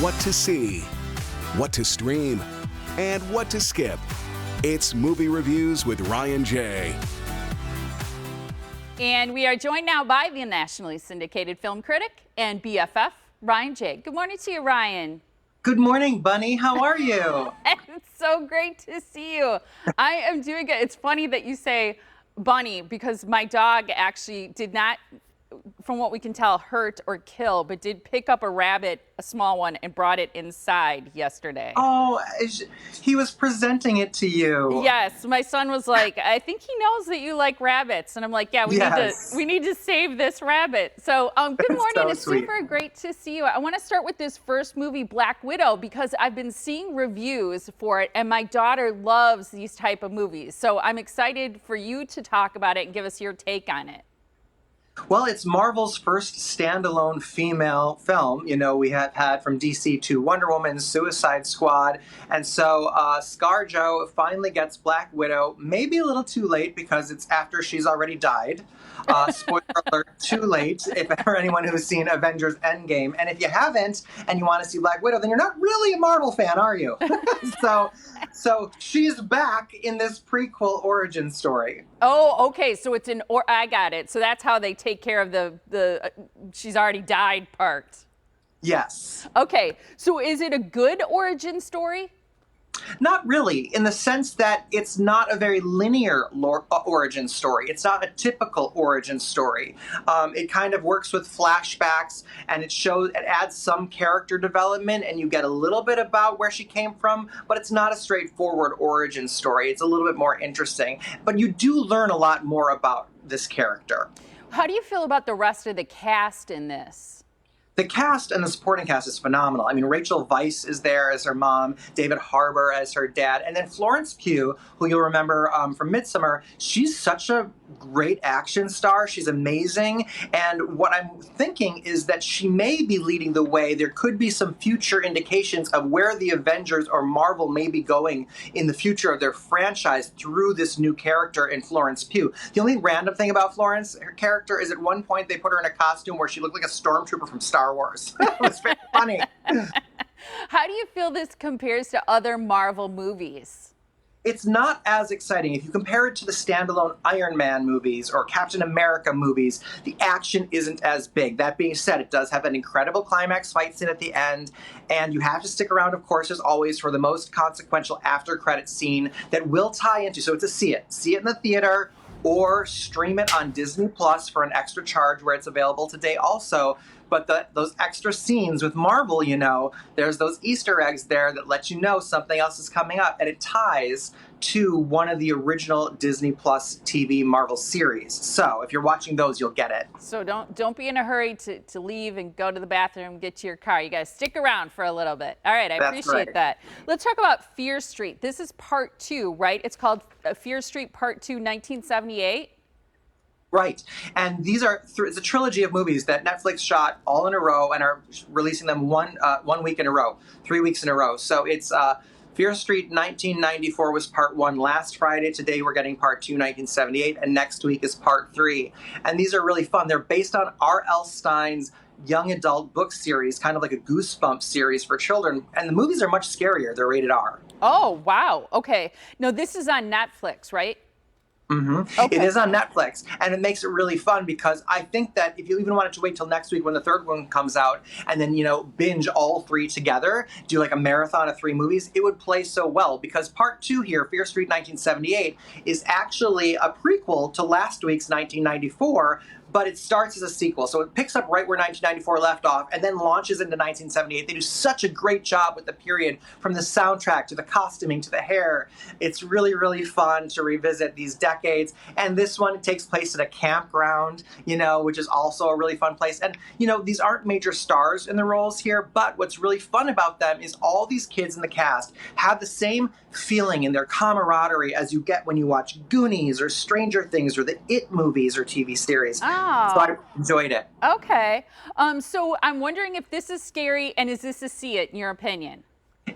What to see, what to stream, and what to skip. It's Movie Reviews with Ryan J. And we are joined now by the nationally syndicated film critic and BFF, Ryan J. Good morning to you, Ryan. Good morning, Bunny. How are you? It's so great to see you. I am doing it. It's funny that you say Bunny because my dog actually did not, from what we can tell, hurt or kill, but did pick up a rabbit, a small one, and brought it inside yesterday. Oh, he was presenting it to you. Yes, my son was like, I think he knows that you like rabbits. And I'm like, yeah, we need to save this rabbit. So good morning. So it's sweet. Super great to see you. I want to start with this first movie, Black Widow, because I've been seeing reviews for it and my daughter loves these type of movies. So I'm excited for you to talk about it and give us your take on it. Well, it's Marvel's first standalone female film. You know, we have had from DC to Wonder Woman, Suicide Squad. And so ScarJo finally gets Black Widow, maybe a little too late because it's after she's already died. Spoiler alert, too late for anyone who's seen Avengers Endgame. And if you haven't and you want to see Black Widow, then you're not really a Marvel fan, are you? So she's back in this prequel origin story. Oh, okay. So it's I got it. So that's how they take care of the she's already died part. Yes. Okay. So is it a good origin story? Not really, in the sense that it's not a very linear origin story. It's not a typical origin story. It kind of works with flashbacks, and it adds some character development, and you get a little bit about where she came from, but it's not a straightforward origin story. It's a little bit more interesting, but you do learn a lot more about this character. How do you feel about the rest of the cast in this? The cast and the supporting cast is phenomenal. I mean, Rachel Weisz is there as her mom, David Harbour as her dad, and then Florence Pugh, who you'll remember from Midsommar. She's such a great action star. She's amazing. And what I'm thinking is that she may be leading the way. There could be some future indications of where the Avengers or Marvel may be going in the future of their franchise through this new character in Florence Pugh. The only random thing about Florence, her character, is at one point they put her in a costume where she looked like a stormtrooper from Star Wars. It was very funny. How do you feel this compares to other Marvel movies? It's not as exciting. If you compare it to the standalone Iron Man movies or Captain America movies, the action isn't as big. That being said, it does have an incredible climax fight scene at the end, and you have to stick around, of course, as always, for the most consequential after-credit scene that will tie into. So it's a see it. See it in the theater, or stream it on Disney Plus for an extra charge where it's available today also. But those extra scenes with Marvel, you know, there's those Easter eggs there that let you know something else is coming up. And it ties to one of the original Disney Plus TV Marvel series. So if you're watching those, you'll get it. So don't be in a hurry to leave and go to the bathroom, get to your car. You guys stick around for a little bit. All right, I appreciate that. Let's talk about Fear Street. This is part 2, right? It's called Fear Street Part 2, 1978. Right. And these are it's a trilogy of movies that Netflix shot all in a row and are releasing them one week in a row, 3 weeks in a row. So it's Fear Street 1994 was part 1 last Friday. Today we're getting part 2, 1978, and next week is part 3. And these are really fun. They're based on R.L. Stine's young adult book series, kind of like a Goosebumps series for children. And the movies are much scarier. They're rated R. Oh, wow. Okay. No, this is on Netflix, right? Mm-hmm. Okay. It is on Netflix, and it makes it really fun because I think that if you even wanted to wait till next week when the third one comes out and then, you know, binge all 3 together, do like a marathon of 3 movies, it would play so well because part 2 here, Fear Street 1978, is actually a prequel to last week's 1994, but it starts as a sequel. So it picks up right where 1994 left off and then launches into 1978. They do such a great job with the period, from the soundtrack to the costuming to the hair. It's really, really fun to revisit these decades. And this one takes place at a campground, you know, which is also a really fun place. And, you know, these aren't major stars in the roles here, but what's really fun about them is all these kids in the cast have the same feeling in their camaraderie as you get when you watch Goonies or Stranger Things or the It movies or TV series. Oh. So I enjoyed it. Okay. So I'm wondering if this is scary, and is this a see it in your opinion?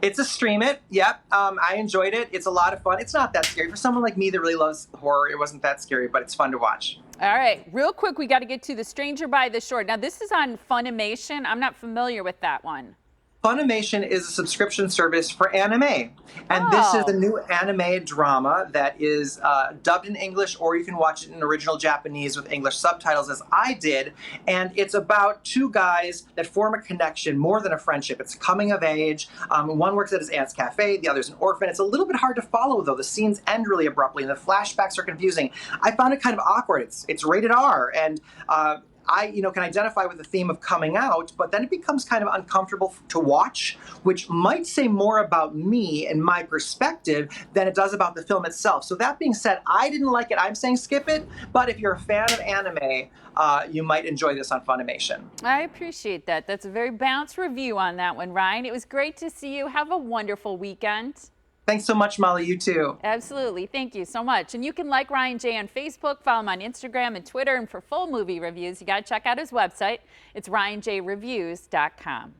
It's a stream it. Yep. I enjoyed it. It's a lot of fun. It's not that scary. For someone like me that really loves horror, it wasn't that scary, but it's fun to watch. All right. Real quick, we got to get to The Stranger by the Shore. Now, this is on Funimation. I'm not familiar with that one. Funimation is a subscription service for anime. And this is Oh. a new anime drama that is dubbed in English, or you can watch it in original Japanese with English subtitles, as I did. And it's about two guys that form a connection more than a friendship. It's coming of age. One works at his aunt's cafe, the other's an orphan. It's a little bit hard to follow, though. The scenes end really abruptly, and the flashbacks are confusing. I found it kind of awkward. It's rated R, and I, can identify with the theme of coming out, but then it becomes kind of uncomfortable to watch, which might say more about me and my perspective than it does about the film itself. So that being said, I didn't like it. I'm saying skip it, but if you're a fan of anime, you might enjoy this on Funimation. I appreciate that. That's a very balanced review on that one, Ryan. It was great to see you. Have a wonderful weekend. Thanks so much, Molly. You too. Absolutely. Thank you so much. And you can like Ryan J on Facebook, follow him on Instagram and Twitter. And for full movie reviews, you got to check out his website. It's ryanjreviews.com.